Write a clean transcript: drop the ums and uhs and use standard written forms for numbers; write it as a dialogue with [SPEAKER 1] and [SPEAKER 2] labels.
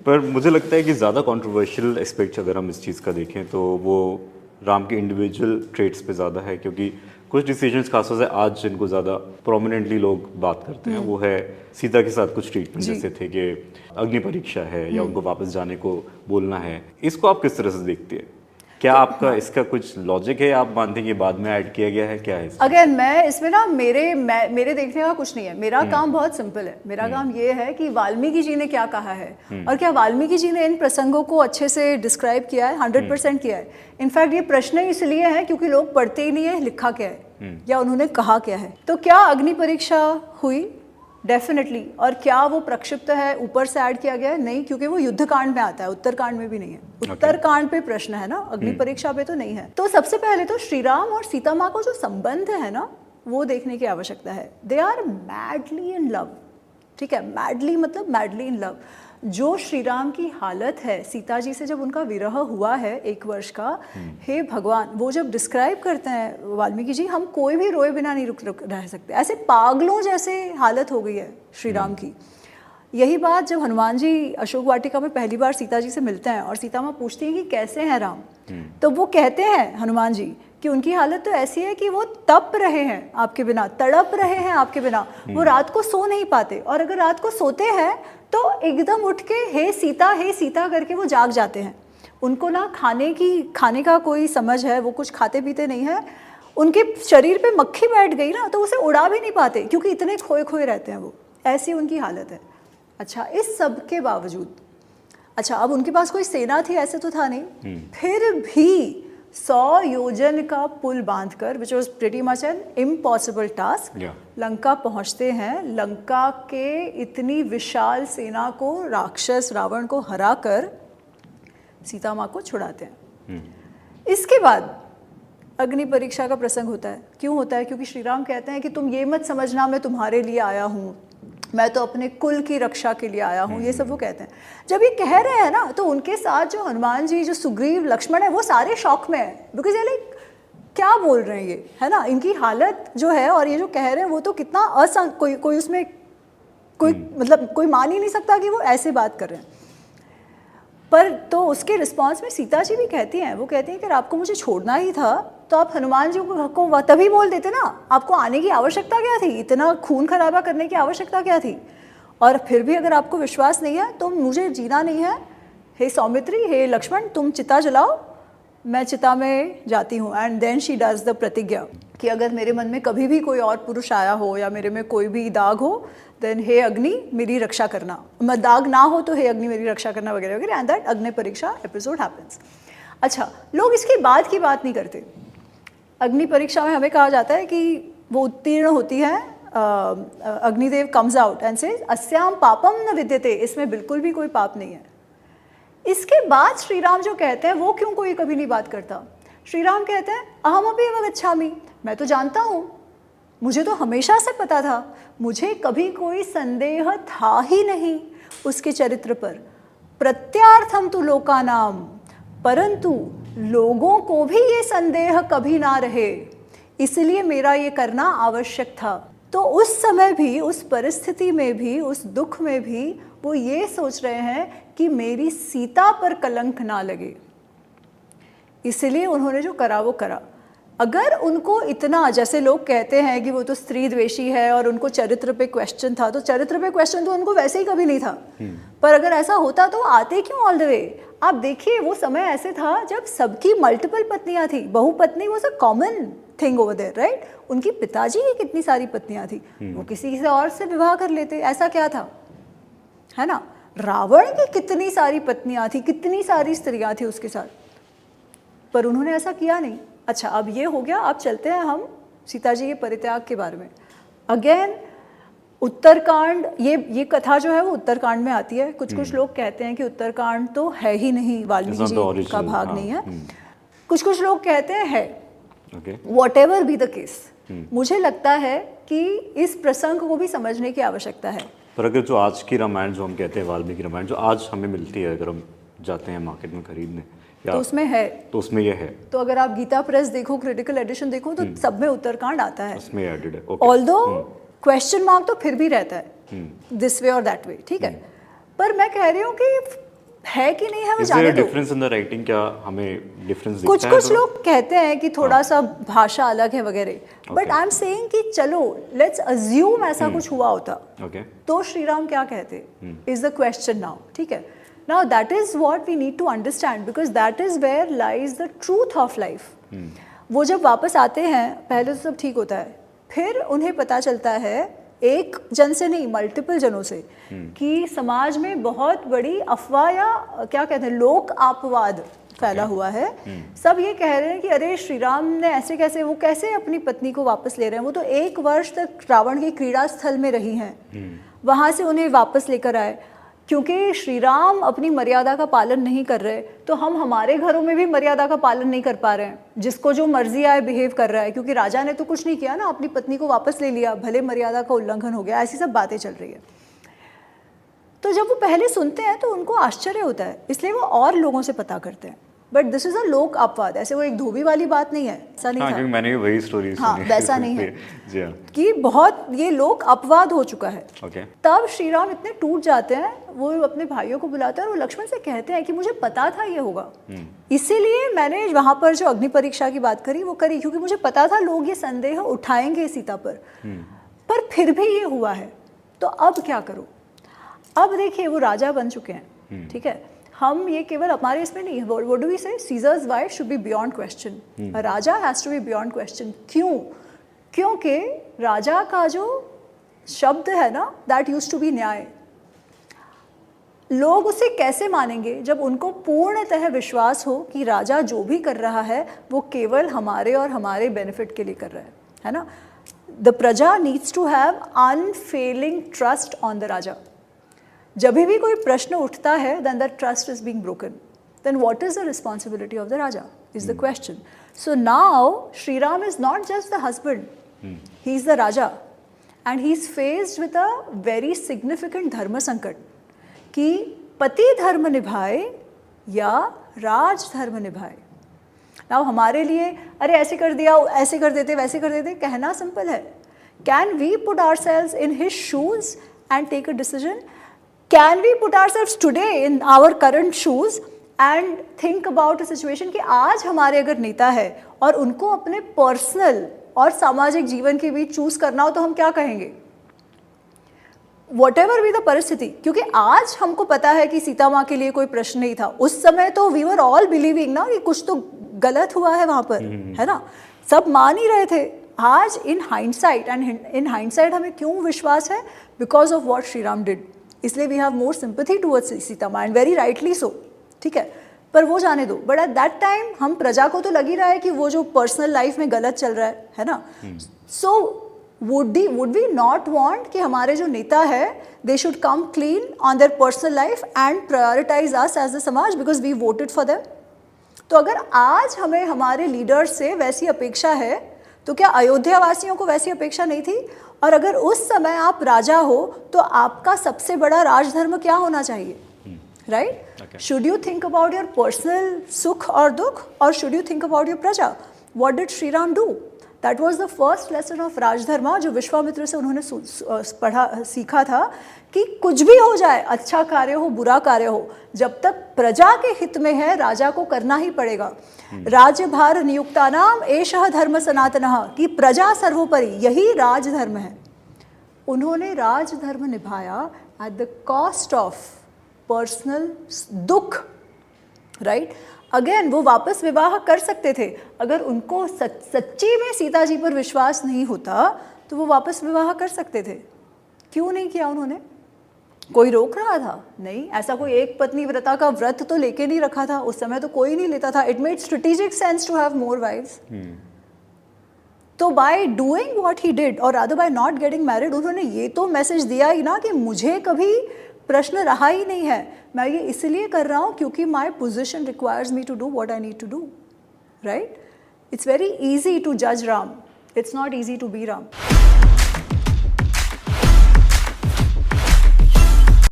[SPEAKER 1] पर मुझे लगता है कि ज़्यादा कंट्रोवर्शियल एस्पेक्ट अगर हम इस चीज़ का देखें तो वो राम के इंडिविजुअल ट्रेट्स पे ज़्यादा है, क्योंकि कुछ डिसीजंस खासतौर से आज जिनको ज़्यादा प्रोमिनेंटली लोग बात करते हैं वो है सीता के साथ कुछ ट्रीटमेंट जैसे थे कि अग्नि परीक्षा है या उनको वापस जाने को बोलना है। इसको आप किस तरह से देखते हैं? क्या आपका इसका कुछ लॉजिक है, आप मानते हैं कि बाद में ऐड किया गया है, क्या है?
[SPEAKER 2] अगर मैं इसमें ना मेरे देखने का कुछ नहीं है। मेरा काम बहुत सिंपल है। मेरा काम ये है कि वाल्मीकि जी ने क्या कहा है और क्या वाल्मीकि जी ने इन प्रसंगों को अच्छे से डिस्क्राइब किया है, 100% किया है। इनफैक्ट ये प्रश्न इसलिए है क्योंकि लोग पढ़ते ही नहीं है लिखा क्या है या उन्होंने कहा क्या है। तो क्या अग्नि परीक्षा हुई? डेफिनेटली। और क्या वो प्रक्षिप्त है, ऊपर से ऐड किया गया है? नहीं, क्योंकि वो युद्ध कांड में आता है, उत्तरकांड में भी नहीं है। उत्तरकांड पे प्रश्न है ना, अग्नि परीक्षा पे तो नहीं है। तो सबसे पहले तो श्री राम और सीता माँ को जो संबंध है ना वो देखने की आवश्यकता है। They are madly in love. ठीक है, मैडली मतलब मैडली इन लव। जो श्री राम की हालत है सीता जी से जब उनका विरह हुआ है 1 वर्ष का, हे भगवान, वो जब डिस्क्राइब करते हैं वाल्मीकि जी, हम कोई भी रोए बिना नहीं रुक रह सकते। ऐसे पागलों जैसे हालत हो गई है श्री राम की। यही बात जब हनुमान जी अशोक वाटिका में पहली बार सीता जी से मिलते हैं और सीता माँ पूछती हैं कि कैसे हैं राम, तो वो कहते हैं हनुमान जी कि उनकी हालत तो ऐसी है कि वो तप रहे हैं आपके बिना, तड़प रहे हैं आपके बिना। वो रात को सो नहीं पाते, और अगर रात को सोते हैं तो एकदम उठ के हे सीता करके वो जाग जाते हैं। उनको ना खाने का कोई समझ है, वो कुछ खाते पीते नहीं है। उनके शरीर पे मक्खी बैठ गई ना तो उसे उड़ा भी नहीं पाते, क्योंकि इतने खोए खोए रहते हैं वो। ऐसी उनकी हालत है। अच्छा, इस सब के बावजूद, अच्छा अब उनके पास कोई सेना थी ऐसे तो था नहीं, फिर भी 100 योजन का पुल बांधकर, which was pretty much an impossible task, Lanka पहुंचते हैं। लंका के इतनी विशाल सेना को, राक्षस रावण को हराकर सीता माँ को छुड़ाते हैं। इसके बाद अग्नि परीक्षा का प्रसंग होता है। क्यों होता है? क्योंकि श्री राम कहते हैं कि तुम ये मत समझना मैं तुम्हारे लिए आया हूँ, मैं तो अपने कुल की रक्षा के लिए आया हूँ। ये सब वो कहते हैं। जब ये कह रहे हैं ना तो उनके साथ जो हनुमान जी, जो सुग्रीव, लक्ष्मण है, वो सारे शॉक में है। बिकॉज ये लाइक क्या बोल रहे हैं ये, है ना। इनकी हालत जो है और ये जो कह रहे हैं वो तो कितना कोई उसमें कोई मतलब कोई मान ही नहीं सकता कि वो ऐसे बात कर रहे हैं। पर तो उसके रिस्पॉन्स में सीता जी भी कहती हैं, वो कहती हैं कि आपको मुझे छोड़ना ही था तो आप हनुमान जी को तभी बोल देते ना, आपको आने की आवश्यकता क्या थी, इतना खून खराबा करने की आवश्यकता क्या थी। और फिर भी अगर आपको विश्वास नहीं है तो मुझे जीना नहीं है। हे सौमित्री, हे लक्ष्मण, तुम चिता जलाओ, मैं चिता में जाती हूँ। And then she does the प्रतिज्ञा कि अगर मेरे मन में कभी भी कोई और पुरुष आया हो या मेरे में कोई भी दाग हो, देन हे अग्नि मेरी रक्षा करना, मैं दाग ना हो तो हे अग्नि मेरी रक्षा करना, वगैरह वगैरह। एंड दैट अग्नि परीक्षा एपिसोड हैपेंस। अच्छा, लोग इसके बाद की बात नहीं करते। अग्नि परीक्षा में हमें कहा जाता है कि वो उत्तीर्ण होती है, Agnidev comes out and says अस्याम पापम न विद्यते, इसमें बिल्कुल भी कोई पाप नहीं है। इसके बाद श्री राम जो कहते हैं वो क्यों कोई कभी नहीं बात करता? श्री राम कहते हैं अहमपि एव गच्छामि, मैं तो जानता हूँ, मुझे तो हमेशा से पता था, मुझे कभी कोई संदेह था ही नहीं उसके चरित्र पर। प्रत्यार्थम तु लोकानाम, परंतु लोगों को भी ये संदेह कभी ना रहे, इसलिए मेरा ये करना आवश्यक था। तो उस समय भी, उस परिस्थिति में भी, उस दुख में भी वो ये सोच रहे हैं कि मेरी सीता पर कलंक ना लगे, इसलिए उन्होंने जो करा वो करा। अगर उनको इतना, जैसे लोग कहते हैं कि वो तो स्त्री द्वेषी है और उनको चरित्र पे क्वेश्चन था, तो चरित्र पे क्वेश्चन तो उनको वैसे ही कभी नहीं था। पर अगर ऐसा होता तो आते क्यों ऑल द वे? आप देखिए वो समय ऐसे था जब सबकी मल्टीपल पत्नियां थी, बहुपत्नी was a common thing over there, right. उनकी पिताजी की कितनी सारी पत्नियां थी, वो किसी से और से विवाह कर लेते, ऐसा क्या था, है ना। रावण की कितनी सारी पत्नियां थी, कितनी सारी स्त्रियां थी उसके साथ, पर उन्होंने ऐसा किया नहीं। अच्छा, अब ये हो गया। अब चलते हैं हम सीता जी के परित्याग के बारे में। अगेन उत्तरकांड, ये कथा जो है वो उत्तरकांड में आती है। कुछ लोग कहते हैं कि उत्तरकांड तो है ही नहीं, वाल्मीकि जी का भाग नहीं है। कुछ लोग कहते हैं है। व्हाटएवर बी द केस, मुझे लगता है कि इस प्रसंग को भी समझने की आवश्यकता है।
[SPEAKER 1] पर अगर जो आज की रामायण जो हम कहते हैं वाल्मीकि रामायण, जो आज हमें मिलती है, अगर हम जाते हैं मार्केट में खरीदने,
[SPEAKER 2] तो उसमें है,
[SPEAKER 1] तो उसमें ये है।
[SPEAKER 2] तो अगर आप गीता प्रेस देखो, क्रिटिकल एडिशन देखो, तो सब में उत्तरकांड आता है,
[SPEAKER 1] उसमें एडेड है।
[SPEAKER 2] ऑल्दो क्वेश्चन मार्क तो फिर भी रहता है दिस वे और दैट वे, ठीक है। पर मैं कह रही हूँ कि है कि नहीं है वो
[SPEAKER 1] इज
[SPEAKER 2] जाने
[SPEAKER 1] देयर
[SPEAKER 2] दो।
[SPEAKER 1] Difference in the writing? क्या हमें डिफरेंस
[SPEAKER 2] कुछ
[SPEAKER 1] दिखता है?
[SPEAKER 2] कुछ लोग कहते हैं कि थोड़ा सा भाषा अलग है वगैरह, बट आई एम सेइंग कि चलो लेट्स अज्यूम ऐसा कुछ हुआ होता,
[SPEAKER 1] ओके,
[SPEAKER 2] तो श्री राम क्या कहते इज द क्वेश्चन नाउ। ठीक है, now that is what we need to understand, because that is where lies the truth of life. वो जब वापस आते हैं पहले तो सब ठीक होता है, फिर उन्हें पता चलता है एक जन से नहीं मल्टीपल जनों से कि समाज में बहुत बड़ी अफवाह या क्या कहते हैं लोक अपवाद फैला हुआ है। सब ये कह रहे हैं कि अरे श्री राम ने ऐसे कैसे, वो कैसे अपनी पत्नी को वापस ले रहे हैं, वो तो 1 वर्ष तक रावण के क्रीड़ा स्थल में रही हैं, वहाँ से उन्हें वापस लेकर आए। क्योंकि श्री राम अपनी मर्यादा का पालन नहीं कर रहे, तो हम हमारे घरों में भी मर्यादा का पालन नहीं कर पा रहे हैं, जिसको जो मर्जी आए बिहेव कर रहा है। क्योंकि राजा ने तो कुछ नहीं किया ना, अपनी पत्नी को वापस ले लिया, भले मर्यादा का उल्लंघन हो गया, ऐसी सब बातें चल रही है। तो जब वो पहले सुनते हैं तो उनको आश्चर्य होता है, इसलिए वो और लोगों से पता करते हैं। बट दिस इज अ लोक अपवाद, ऐसे वो एक धोबी वाली बात नहीं है, ऐसा नहीं
[SPEAKER 1] हाँ,
[SPEAKER 2] था।
[SPEAKER 1] क्योंकि मैंने भी वही स्टोरी
[SPEAKER 2] हाँ,
[SPEAKER 1] सुनी
[SPEAKER 2] वैसा नहीं है
[SPEAKER 1] जी हाँ,
[SPEAKER 2] कि बहुत ये लोक अपवाद हो चुका है।
[SPEAKER 1] ओके,
[SPEAKER 2] तब श्री राम इतने टूट जाते हैं, वो अपने भाइयों को बुलाते हैं और वो लक्ष्मण से कहते हैं कि मुझे पता था ये होगा, इसीलिए मैंने वहां पर जो अग्नि परीक्षा की बात करी वो करी, क्योंकि मुझे पता था लोग ये संदेह उठाएंगे सीता पर फिर भी ये हुआ है, तो अब क्या करो। अब देखिए वो राजा बन चुके हैं, ठीक है, हम ये केवल हमारे इसमें नहीं है, what do we say, Caesar's wife should be beyond question, a raja has to be beyond question. क्यों? क्योंकि राजा का जो शब्द है ना, दैट यूज्ड टू बी न्याय, लोग उसे कैसे मानेंगे जब उनको पूर्णतः विश्वास हो कि राजा जो भी कर रहा है वो केवल हमारे और हमारे बेनिफिट के लिए कर रहा है ना। The praja needs to have unfailing trust on the raja. जब भी कोई प्रश्न उठता है, then the trust is being broken. Then what is the responsibility of the Raja? Is the question. So now Sri Ram is not just the husband; he is the Raja, and he is faced with a very significant dharma sankat कि पति धर्म निभाए या राज धर्म निभाए। Now हमारे लिए अरे ऐसे कर दिया, ऐसे कर देते, वैसे कर देते, कहना सिंपल है। Can we put ourselves in his shoes and take a decision? Can we put ourselves today in our current shoes and think about a situation कि आज हमारे अगर नेता है और उनको अपने पर्सनल और सामाजिक जीवन के बीच चूज करना हो, तो हम क्या कहेंगे? Whatever भी द परिस्थिति, क्योंकि आज हमको पता है कि सीता माँ के लिए कोई प्रश्न नहीं था, उस समय तो we were all believing ना कि कुछ तो गलत हुआ है वहाँ पर, है ना, सब मान ही रहे थे। आज in hindsight, and in hindsight हमें क्यों विश्वास है? Because of what Shri Ram did, इसलिए we have more sympathy towards Sita maa, and very rightly so, ठीक है। पर वो जाने दो, बट एट दैट टाइम हम प्रजा को तो लग ही रहा है कि वो जो पर्सनल लाइफ में गलत चल रहा है ना। So would we not want कि हमारे जो नेता है they should come clean on their personal life and prioritize us as the samaj, because we voted for them. तो अगर आज हमें हमारे लीडर्स से वैसी अपेक्षा है, तो क्या अयोध्या वासियों को वैसी अपेक्षा नहीं थी? और अगर उस समय आप राजा हो तो आपका सबसे बड़ा राजधर्म क्या होना चाहिए? Right? Should you think about your personal sukh और दुख, और should you think about your praja? What did Shri Ram do? That was the first lesson of rajdharma, जो विश्वामित्र से उन्होंने सीखा था कि कुछ भी हो जाए, अच्छा कार्य हो बुरा कार्य हो, जब तक प्रजा के हित में है राजा को करना ही पड़ेगा। राज्यभार नियुक्तानाम एषः धर्म सनातनः, कि प्रजा सर्वोपरि, यही राजधर्म है। उन्होंने राजधर्म निभाया at the cost of personal दुख, राइट? अगेन वो वापस विवाह कर सकते थे, अगर उनको सच्ची में सीता जी पर विश्वास नहीं होता तो वो वापस विवाह कर सकते थे। क्यों नहीं किया उन्होंने? कोई रोक रहा था? नहीं, ऐसा कोई एक पत्नी व्रता का व्रत तो लेके नहीं रखा था, उस समय तो कोई नहीं लेता था। It made strategic sense to have more wives. तो by doing what he did, और rather by not getting married, उन्होंने ये तो मैसेज दिया ही ना कि मुझे कभी प्रश्न रहा ही नहीं है, मैं ये इसलिए कर रहा हूँ क्योंकि my position requires me to do what I need to do, right? It's very easy to जज Ram, it's not easy to be Ram.